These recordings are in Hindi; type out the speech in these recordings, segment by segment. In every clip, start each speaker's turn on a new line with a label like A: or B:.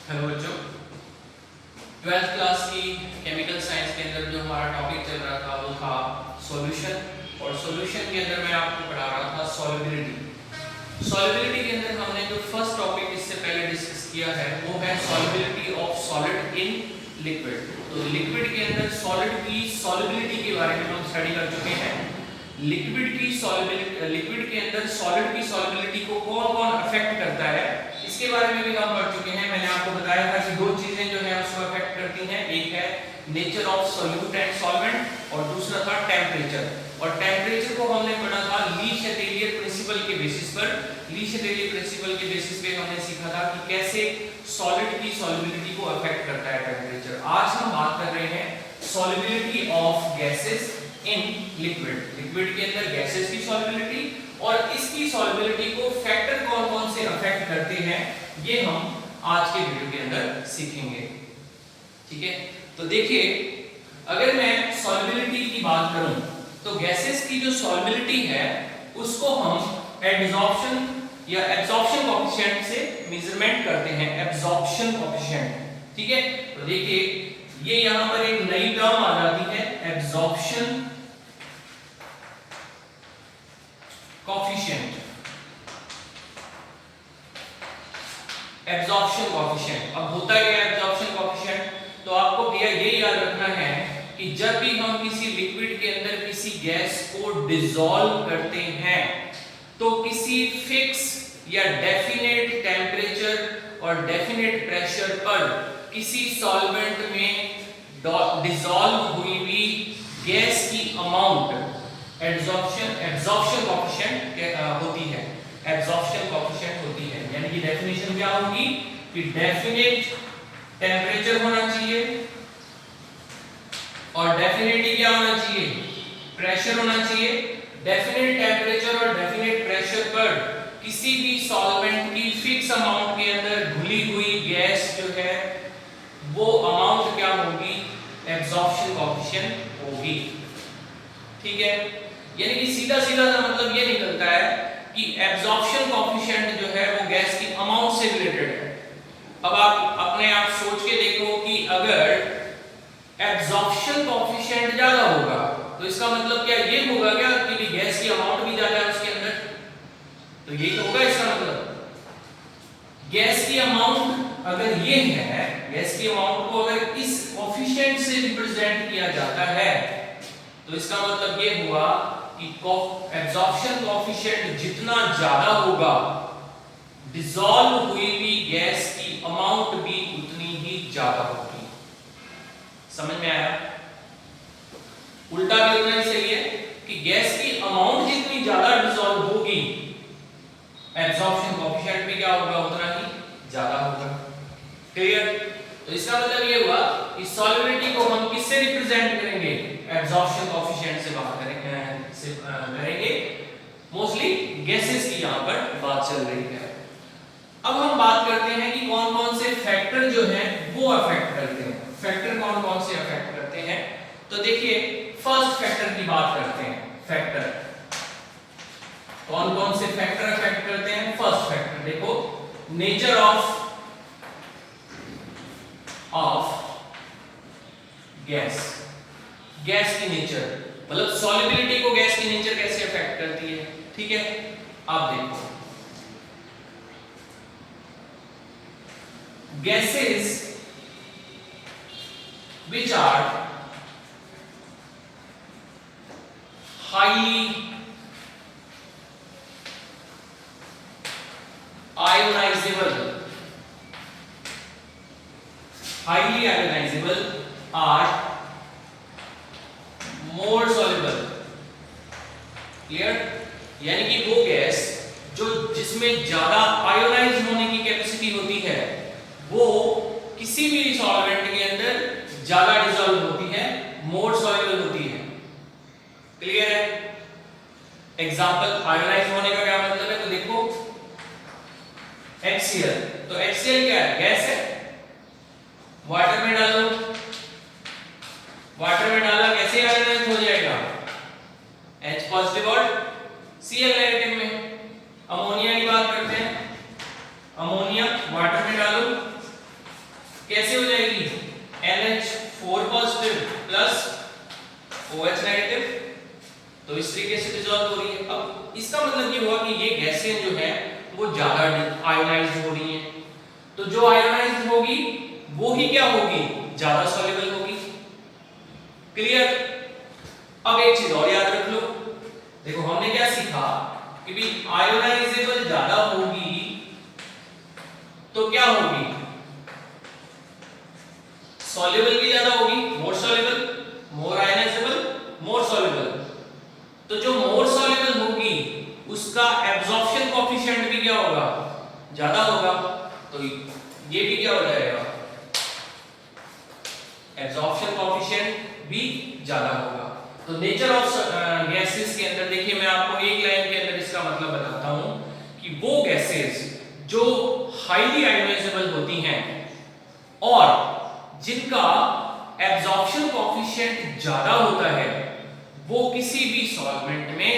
A: हेलो बच्चों, ट्वेल्थ क्लास की केमिकल साइंस के अंदर जो हमारा टॉपिक चल रहा था वो था सॉल्यूशन। और सॉल्यूशन के अंदर मैं आपको पढ़ा रहा था सॉल्युबिलिटी। सॉल्युबिलिटी के अंदर हमने जो फर्स्ट टॉपिक इससे पहले डिस्कस किया है वो है solubility of solid in liquid. तो लिक्विड के अंदर सॉलिड की सॉल्युबिलिटी के बारे में हम स्टडी कर चुके हैं। लिक्विड के अंदर सॉलिड की सॉल्युबिलिटी को कौन कौन अफेक्ट करता है इसके बारे में भी हम पढ़ चुके हैं। मैंने आपको बताया था कि दो चीजें जो है उसको अफेक्ट करती हैं, एक है nature of solute and solvent और दूसरा था टेम्परेचर। और टेम्परेचर को हमने पढ़ा था ली शैटेलियर प्रिंसिपल के बेसिस पर। ली शैटेलियर प्रिंसिपल के बेसिस पे हमने सीखा था कि कैसे सॉलिड की सॉल्युबिलिटी को अफेक्ट करता है टेम्परेचर। आज हम बात कर रहे हैं solubility of gases in liquid. Liquid के अंदर गैसेस की सॉल्युबिलिटी और इसकी सॉल्युबिलिटी को फैक्टर कौन-कौन से अफेक्ट करते हैं ये हम आज के वीडियो के अंदर सीखेंगे। ठीक है, तो देखिए अगर मैं सॉल्युबिलिटी की बात करूं तो गैसेस की जो सॉल्युबिलिटी है उसको हम एब्जॉर्प्शन या एब्जॉर्प्शन कोएफिशिएंट से मेजरमेंट करते हैं। एब्जॉर्प्शन कोएफिशिएंट, ठीक है। तो देखिए ये यहां पर एक नई टर्म आ जाती है एब्जॉर्प्शन कोएफिशिएंट। एब्जॉर्प्शन कोएफिशिएंट अब होता क्या है एब्जॉर्प्शन कोएफिशिएंट? तो आपको भैया ये याद रखना है कि जब भी हम किसी लिक्विड के अंदर किसी गैस को डिसॉल्व करते हैं तो किसी फिक्स या डेफिनेट टेम्परेचर और डेफिनेट प्रेशर पर किसी सॉल्वेंट में डिसॉल्व हुई हुई गैस की अमाउंट एब्जॉर्प्शन कोएफिशिएंट होती है। एब्जॉर्प्शन कोएफिशिएंट होती है, यानी कि डेफिनेशन क्या होगी कि डेफिनेट टेम्परेचर होना चाहिए और डेफिनेटली क्या होना चाहिए, प्रेशर होना चाहिए। डेफिनेट टेम्परेचर और डेफिनेट प्रेशर पर किसी भी सॉल्वेंट की फिक्स अमाउंट के अंदर घुली हुई गैस जो है वो अमाउंट क्या होगी, एब्जॉर्प्शन कोएफिशिएंट होगी। ठीक है, यानी कि सीधा सीधा सा मतलब ये निकलता है कि एब्जॉर्प्शन कोएफिशिएंट जो है वो गैस की अमाउंट से रिलेटेड है। अब आप अपने आप सोच के देखो कि अगर एब्जॉर्प्शन कोएफिशिएंट ज्यादा होगा तो इसका मतलब क्या ये होगा क्या कि गैस की अमाउंट भी ज्यादा है उसके अंदर? तो यही तो होगा इसका मतलब। गैस की अमाउंट अगर ये है, गैस की अमाउंट को अगर इस कोएफिशिएंट से रिप्रेजेंट किया जाता है तो इसका मतलब ये हुआ कि एब्जॉर्प्शन कोएफिशिएंट जितना ज्यादा होगा डिसॉल्व हुई हुई गैस की अमाउंट भी उतनी ही ज्यादा होगी। समझ में आया? उल्टा भी उतना ही सही है कि गैस की अमाउंट जितनी ज्यादा डिसॉल्व होगी एब्जॉर्प्शन कोएफिशिएंट भी क्या होगा, उतना ही ज्यादा होगा। क्लियर? तो इसका मतलब ये हुआ कि सॉल्युबिलिटी को हम किससे रिप्रेजेंट करेंगे, एब्जॉर्प्शन कोएफिशिएंट से बात करेंगे। मोस्टली गैसेस की यहां पर बात चल रही है। अब हम बात करते हैं कि कौन कौन से फैक्टर जो हैं वो अफेक्ट करते हैं। फैक्टर कौन कौन से अफेक्ट करते हैं? तो देखिए फर्स्ट फैक्टर की बात करते हैं। फैक्टर कौन कौन से फैक्टर अफेक्ट करते हैं? फर्स्ट फैक्टर देखो, नेचर ऑफ गैस। गैस की नेचर मतलब सॉल्युबिलिटी को गैस की नेचर कैसे अफेक्ट करती है। ठीक है, आप देखो gases which are highly ionizable are more soluble। Clear? यानी कि वो गैस जो जिसमें ज्यादा आयोनाइज होने की कैपेसिटी होती है वो किसी भी सॉल्वेंट के अंदर ज्यादा डिसॉल्व होती है, मोर सॉल्युबल होती है। क्लियर है? एग्जांपल आयोनाइज होने का क्या मतलब है? तो देखो HCl, तो HCl क्या है, गैस है। वाटर में डालो, वाटर में डाला कैसे आयोनाइज हो जाएगा, H पॉजिटिव और Cl नेगेटिव में। अमोनिया की बात करते हैं, अमोनिया वाटर में डालो OH नेगेटिव, तो इस तरीके से डिसॉल्व हो रही है। अब इसका मतलब ये हुआ कि ये गैसें जो है वो ज्यादा आयोनाइज्ड हो रही हैं, तो जो आयोनाइज्ड होगी वो ही क्या होगी, ज्यादा सॉल्युबल होगी। क्लियर? अब एक चीज और याद रख लो, देखो हमने क्या सीखा कि भी आयोनाइजेबल ज्यादा होगी तो क्या होगी, सॉल्युबल भी ज्यादा होगी, मोर सॉल्युबल, मोर आयोनाइजेबल, मोर सॉल्युबल। तो जो मोर सॉल्युबल होगी उसका एब्जॉर्प्शन कोएफिशिएंट भी क्या होगा, ज्यादा होगा, तो ये भी क्या हो जाएगा, एब्जॉर्प्शन कोएफिशिएंट भी ज्यादा होगा। तो नेचर ऑफ गैसेस के अंदर देखिए मैं आपको एक लाइन के अंदर इसका मतलब बताता हूं कि वो गैसेस जो हाईली आयोनाइजेबल होती हैं और जिनका एब्जॉर्प्शन कोएफिशिएंट ज्यादा होता है वो किसी भी सॉल्वेंट में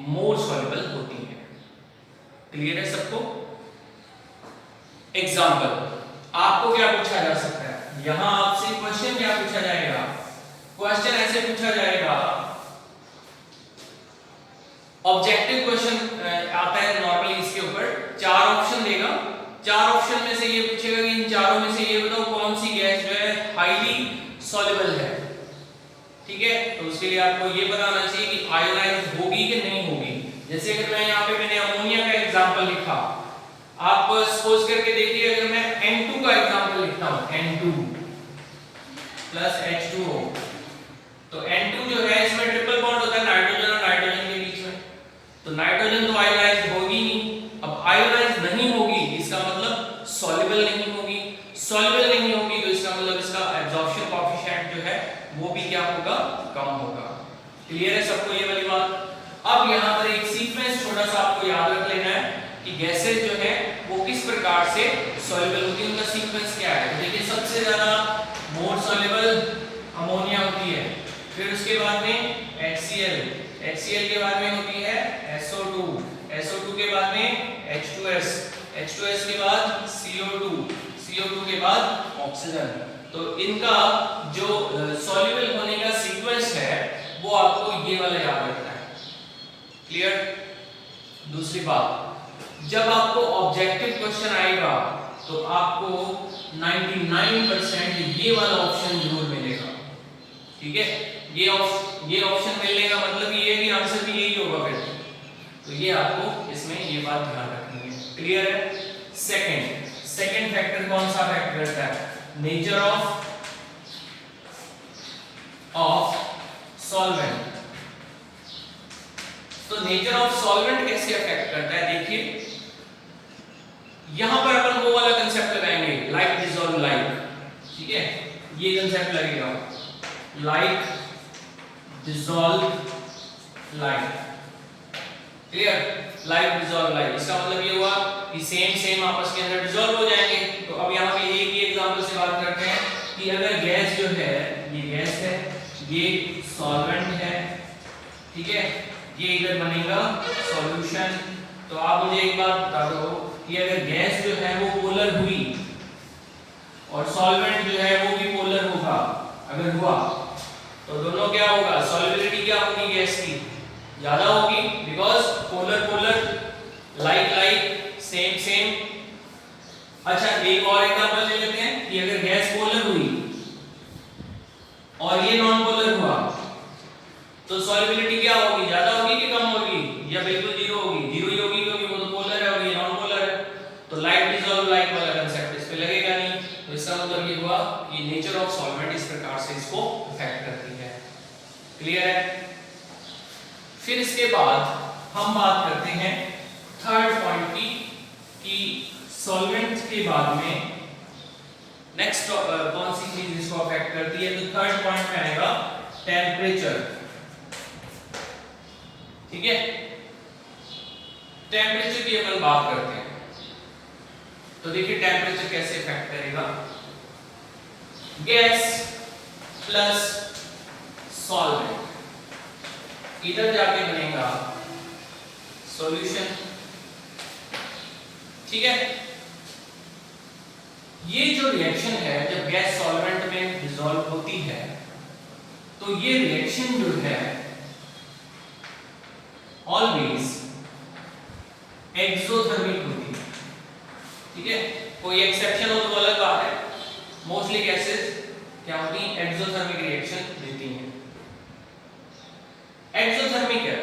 A: मोर सॉल्युबल होती हैं। क्लियर है सबको? एग्जांपल आपको क्या पूछा जा सकता है, यहां आपसे क्वेश्चन क्या पूछा जाएगा, क्वेश्चन ऐसे पूछा जाएगा, ऑब्जेक्टिव क्वेश्चन आता है नॉर्मली, इसके ऊपर 4 ऑप्शन देगा, 4 ऑप्शन में से ये पूछेगा कि इन चारों में से ये बताओ कौन सी गैस जो है हाईली सॉल्युबल है। ठीक है, तो उसके लिए आपको ये बताना चाहिए कि आयोनाइज होगी कि नहीं होगी। जैसे अगर मैं यहाँ पे मैंने अमोनिया का एग्जांपल लिखा, आप सपोज करके देखिए अगर मैं N2 का एग्जांपल लिखता हूँ, N2 प्लस H2O, तो N2 जो है इसमें ट्रिपल बॉन्ड होता है नाइट्रोजन और नाइट्रोजन के बीच में, तो नाइट्रोजन तो आयोनाइज होगी नहीं। अब आयोनाइज नहीं होगी इसका मतलब सॉल्युबल नहीं होगी, सॉल्युबल नहीं होगी तो इसका मतलब इसका एब्जॉर्प्शन कोएफिशिएंट जो है वो भी क्या होगा, कम होगा। क्लियर है सबको ये वाली बात? अब यहाँ पर एक सीक्वेंस छोटा सा आपको याद रख लेना है कि गैसेस जो है वो किस प्रकार से सॉल्युबल होती है, उनका सीक्वेंस क्या है। देखिए सबसे ज्यादा मोर सॉल्युबल अमोनिया होती है, फिर उसके बाद में HCl, HCl के बाद में होती है SO2, SO2 के बाद में H2S, H2S के बाद CO2, CO2 के बाद ऑक्सीजन। तो इनका जो सॉल्युबल होने का सीक्वेंस है वो आपको ये वाला याद रखना है। क्लियर? दूसरी बात, जब आपको ऑब्जेक्टिव क्वेश्चन आएगा तो आपको 99% ये वाला ऑप्शन जरूर मिलेगा। ठीक है, ये ऑप्शन मिलने का मतलब ये है कि आंसर भी यही होगा फिर, तो ये आपको इसमें ये बात ध्यान रखनी है। क्लियर है? सेकंड फैक्टर कौन सा फैक्टर रहता है, नेचर ऑफ सॉल्वेंट। तो नेचर ऑफ सॉल्वेंट कैसे अफेक्ट करता है, देखिए यहां पर अपन वो वाला कंसेप्ट लगाएंगे, लाइक डिसॉल्व लाइक। ठीक है, ये कंसेप्ट लगेगा, like dissolve like. Clear? Like dissolve like, इसका मतलब ये हुआ कि सेम आपस के अंदर डिसॉल्व हो जाएंगे। तो अब यहाँ पे एक ही एग्जांपल से बात करते हैं कि अगर गैस जो है, ये गैस है, ये सॉल्वेंट है, ठीक है, ये इधर बनेगा सॉल्यूशन। तो आप मुझे एक बात बता दो कि अगर गैस जो है वो पोलर हुई और सॉल्वेंट जो है वो भी पोलर होगा, अगर हुआ तो दोनों क्या होगा, सॉल्युबिलिटी क्या होगी गैस की, ज्यादा होगी, बिकॉज पोलर लाइक सेम। अच्छा एक और एग्जांपल ले लेते हैं कि अगर गैस पोलर हुई और ये नॉन पोलर हुआ तो सॉल्युबिलिटी क्या होगी, ज्यादा होगी कि कम होगी, या बिल्कुल जीरो होगी, जीरो ही होगी क्योंकि वो तो पोलर है और ये नॉन पोलर है। तो लाइक डिसॉल्व लाइक वाला कांसेप्ट इस पे लगेगा नहीं। तो इसका मतलब ये हुआ कि नेचर ऑफ सॉल्वेंट इस प्रकार से इसको अफेक्ट करती है। क्लियर है? फिर इसके बाद हम बात करते हैं थर्ड पॉइंट की कि सॉल्वेंट के बाद में नेक्स्ट कौन सी चीज इसको अफेक्ट करती है। तो थर्ड पॉइंट में आएगा टेम्परेचर। ठीक है, टेम्परेचर की अपन बात करते हैं तो देखिए टेम्परेचर कैसे इफेक्ट करेगा। गैस प्लस सॉल्वेंट इधर जाके बनेगा सॉल्यूशन। ठीक है, ये जो रिएक्शन है जब गैस सॉल्वेंट में डिसॉल्व होती है तो ये रिएक्शन जो है ऑलवेज एक्सोथर्मिक होती है, ठीक है। कोई एक्सेप्शन हो तो अलग बात है, मोस्टली गैसेस क्या होती है, एक्सोथर्मिक रिएक्शन देती हैं। एक्सोथर्मिक है,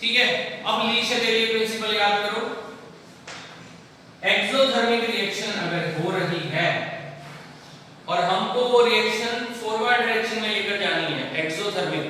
A: ठीक है। अब ली शतेलियर प्रिंसिपल याद करो। एक्सोथर्मिक रिएक्शन अगर हो रही है और हमको वो रिएक्शन फॉरवर्ड डायरेक्शन में लेकर जानी है, एक्सोथर्मिक,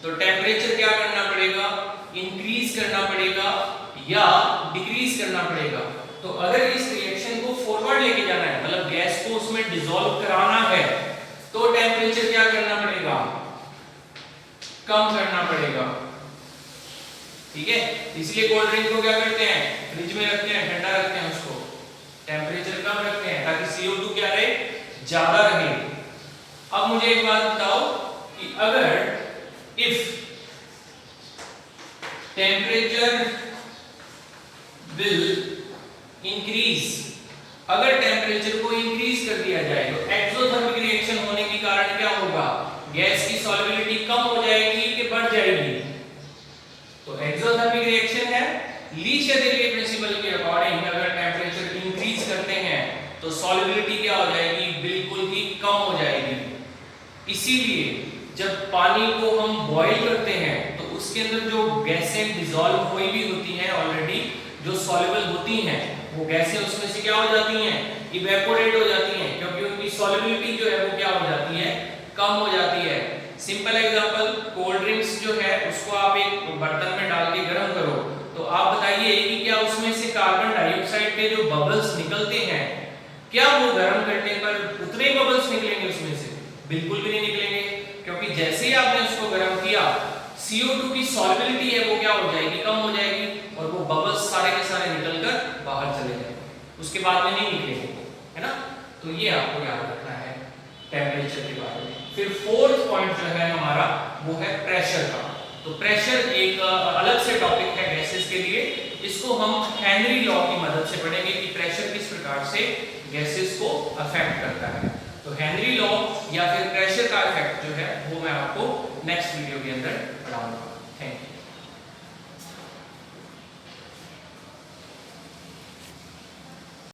A: तो टेम्परेचर क्या करना पड़ेगा, इंक्रीज करना पड़ेगा या डिक्रीज करना पड़ेगा। तो अगर इस रिएक्शन को फॉरवर्ड लेके जाना है, मतलब गैस को उसमें डिसॉल्व कराना है, तो टेम्परेचर क्या करना पड़ेगा, कम करना पड़ेगा, ठीक है। इसलिए कोल्ड ड्रिंक को क्या करते हैं, फ्रिज में रखते हैं, ठंडा रखते हैं, उसको टेम्परेचर कम रखते हैं ताकि CO2 क्या रहे, ज्यादा रहे। अब मुझे एक बात बताओ कि अगर इफ टेम्परेचर विल इंक्रीज, अगर टेम्परेचर को इंक्रीज कर दिया जाए तो एक्सोथर्मिक रिएक्शन होने के कारण क्या होगा, गैस की सॉल्युबिलिटी कम हो जाएगी कि बढ़ जाएगी। तो एक्सोथर्मिक रिएक्शन है, ली शतेलियर प्रिंसिपल के अकॉर्डिंग अगर टेम्परेचर इंक्रीज करते हैं तो सॉल्युबिलिटी क्या हो जाएगी, बिल्कुल ही कम हो जाएगी। इसीलिए जब पानी को हम बॉईल करते हैं तो उसके अंदर जो गैसें डिसॉल्व हुई भी होती हैं ऑलरेडी, जो सॉल्युबल होती हैं, वो गैसें उसमें से क्या हो जाती हैं, इवेपोरेट हो जाती हैं, क्योंकि उनकी सॉल्युबिलिटी जो है वो क्या हो जाती है, कम हो जाती है। सिंपल एग्जांपल, कोल्ड ड्रिंक्स जो है उसको आप एक बर्तन में डाल के गर्म करो, तो आप बताइए कि क्या उसमें से कार्बन डाइऑक्साइड के जो बबल्स निकलते हैं, क्या वो गर्म करने पर उतने बबल्स निकलेंगे उसमें से? बिल्कुल भी नहीं निकलेंगे, क्योंकि जैसे ही आपने उसको गर्म किया, CO2 की सॉल्युबिलिटी है वो क्या हो जाएगी, कम हो जाएगी, और वो बबल्स सारे के सारे निकलकर बाहर चले जाएंगे, उसके बाद में नहीं निकलेंगे, है ना। तो ये आपको याद रखना है टेम्परेचर के बारे में। फिर फोर्थ पॉइंट जो है हमारा वो है प्रेशर का। तो प्रेशर एक अलग से टॉपिक है गैसेस के लिए, इसको हम हेनरी लॉ की मदद से पढ़ेंगे कि प्रेशर किस प्रकार से गैसेस को अफेक्ट करता है। तो हेनरी लॉ या फिर प्रेशर का इफेक्ट जो है वो मैं आपको नेक्स्ट वीडियो के अंदर पढ़ाऊंगा।